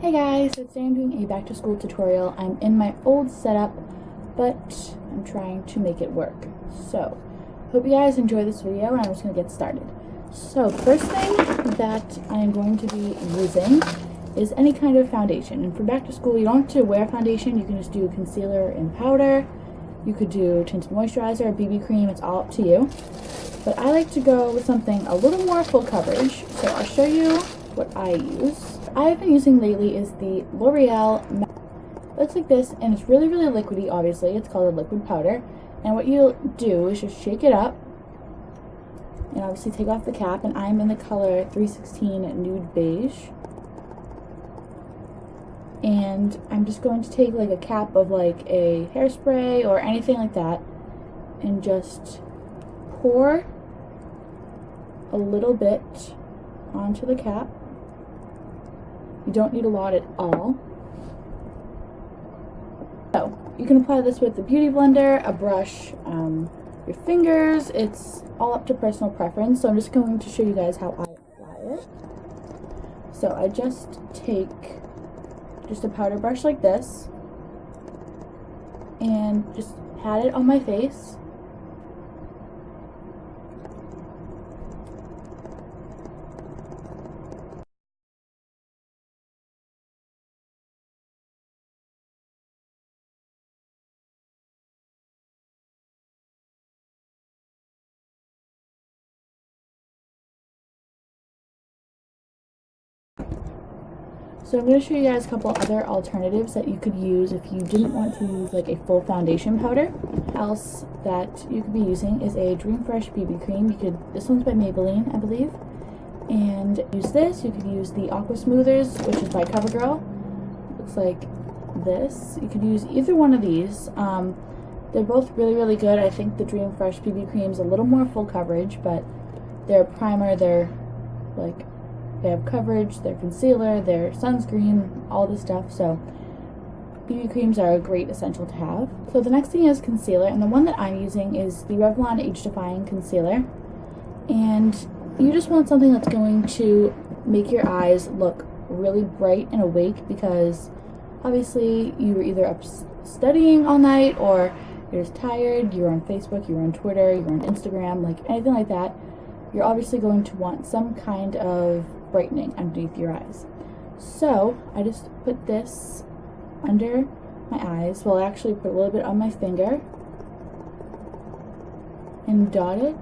Hey guys, so today I'm doing a back to school tutorial. I'm in my old setup, but I'm trying to make it work. So, hope you guys enjoy this video and I'm just going to get started. So, first thing that I am going to be using is any kind of foundation. And for back to school, you don't have to wear foundation. You can just do concealer and powder. You could do tinted moisturizer or BB cream. It's all up to you. But I like to go with something a little more full coverage. So I'll show you what I use. I've been using lately is the L'Oreal. It looks like this, and it's really, really liquidy, obviously. It's called a liquid powder. And what you'll do is just shake it up, and obviously take off the cap, and I'm in the color 316 Nude Beige. And I'm just going to take like a cap of like a hairspray or anything like that, and just pour a little bit onto the cap. You don't need a lot at all. So you can apply this with a beauty blender, a brush, your fingers. It's all up to personal preference. So I'm just going to show you guys how I apply it. So I just take just a powder brush like this and just pat it on my face. So I'm going to show you guys a couple other alternatives that you could use if you didn't want to use like a full foundation powder. Else that you could be using is a Dream Fresh BB cream. This one's by Maybelline, I believe. And use this. You could use the Aqua Smoothers, which is by CoverGirl. Looks like this. You could use either one of these. They're both really, really good. I think the Dream Fresh BB cream is a little more full coverage, but their primer, they have coverage, their concealer, their sunscreen, all this stuff. So BB creams are a great essential to have. So the next thing is concealer, and the one that I'm using is the Revlon Age Defying Concealer. And you just want something that's going to make your eyes look really bright and awake, because obviously you were either up studying all night, or you're just tired, you're on Facebook, you're on Twitter, you're on Instagram, like anything like that. You're obviously going to want some kind of brightening underneath your eyes. So I just put this under my eyes. Well, I actually put a little bit on my finger and dot it.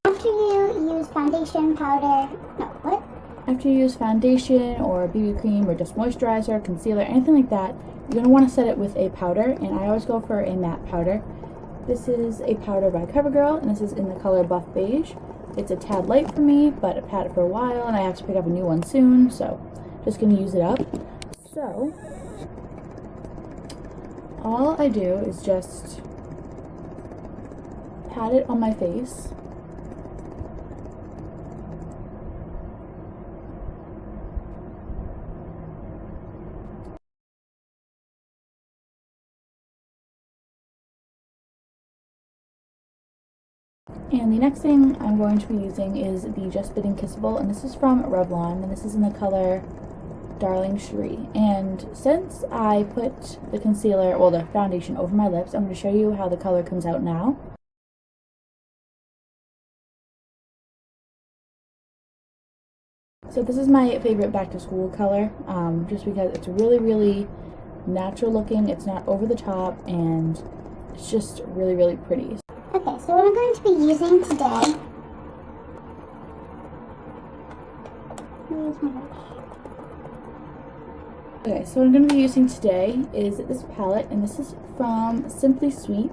After you use foundation, powder, no, what? After you use foundation or BB cream or just moisturizer, concealer, anything like that, you're going to want to set it with a powder, and I always go for a matte powder. This is a powder by CoverGirl, and this is in the color Buff Beige. It's a tad light for me, but I've had it for a while, and I have to pick up a new one soon, so just going to use it up. So, all I do is just pat it on my face. And the next thing I'm going to be using is the Just Fitting Kissable, and this is from Revlon, and this is in the color Darling Cherie. And since I put the concealer, well, the foundation over my lips, I'm going to show you how the color comes out now. So this is my favorite back to school color, just because it's really, really natural looking, it's not over the top, and it's just really, really pretty. Okay, so what I'm going to be using today, Okay, so what I'm going to be using today is this palette, and this is from Simply Sweet.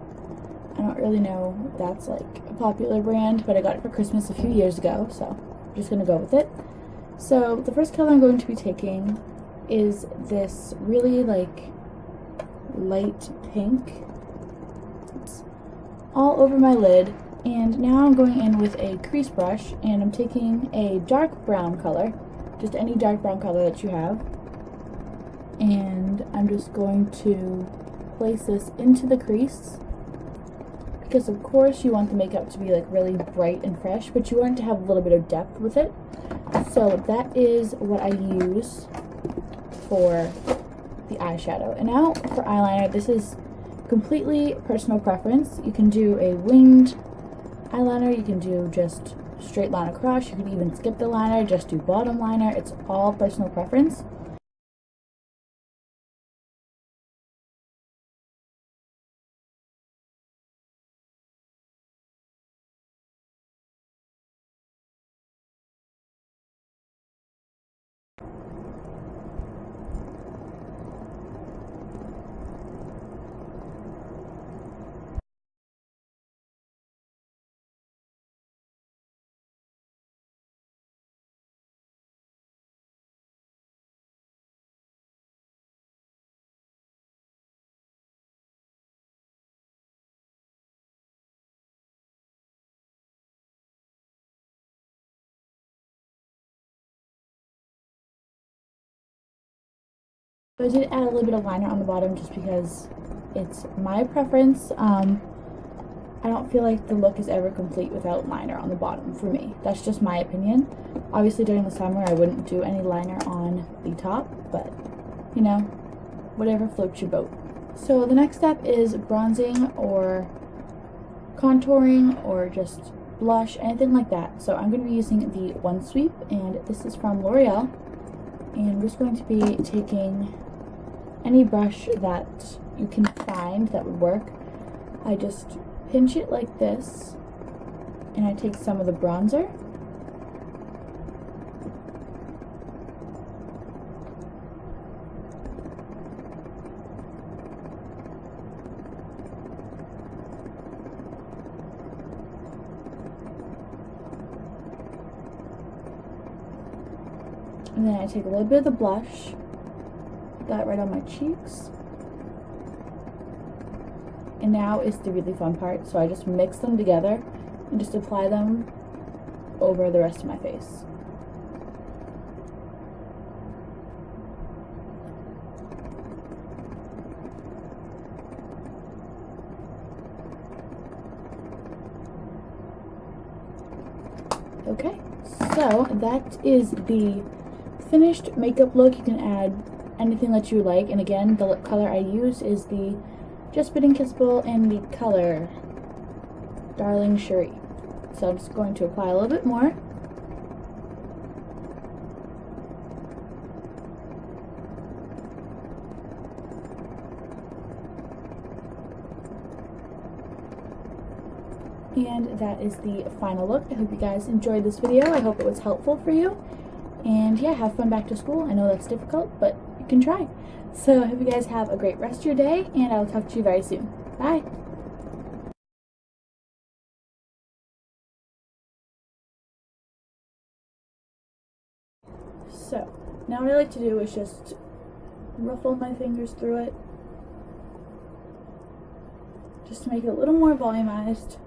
I don't really know if that's like a popular brand, but I got it for Christmas a few years ago, so I'm just going to go with it. So the first color I'm going to be taking is this really like light pink. It's all over my lid, and now I'm going in with a crease brush, and I'm taking a dark brown color, just any dark brown color that you have, and I'm just going to place this into the crease, because of course you want the makeup to be like really bright and fresh, but you want to have a little bit of depth with it. So that is what I use for the eyeshadow. And now for eyeliner, this is completely personal preference. You can do a winged eyeliner, you can do just straight line across, you could even skip the liner, just do bottom liner. It's all personal preference. So I did add a little bit of liner on the bottom just because it's my preference. I don't feel like the look is ever complete without liner on the bottom for me. That's just my opinion. Obviously during the summer I wouldn't do any liner on the top, but you know, whatever floats your boat. So the next step is bronzing or contouring or just blush, anything like that. So I'm going to be using the One Sweep, and this is from L'Oreal. And I'm just going to be taking any brush that you can find that would work. I just pinch it like this, and I take some of the bronzer. And then I take a little bit of the blush, that right on my cheeks. And now is the really fun part. So I just mix them together and just apply them over the rest of my face. Okay, so that is the finished makeup look. You can add anything that you like, and again, the lip color I use is the Just Fit and Kissable in the color Darling Cherie. So I'm just going to apply a little bit more. And that is the final look. I hope you guys enjoyed this video. I hope it was helpful for you. And yeah, have fun back to school. I know that's difficult, but you can try. So I hope you guys have a great rest of your day, and I'll talk to you very soon. Bye! So, now what I like to do is just ruffle my fingers through it, just to make it a little more volumized.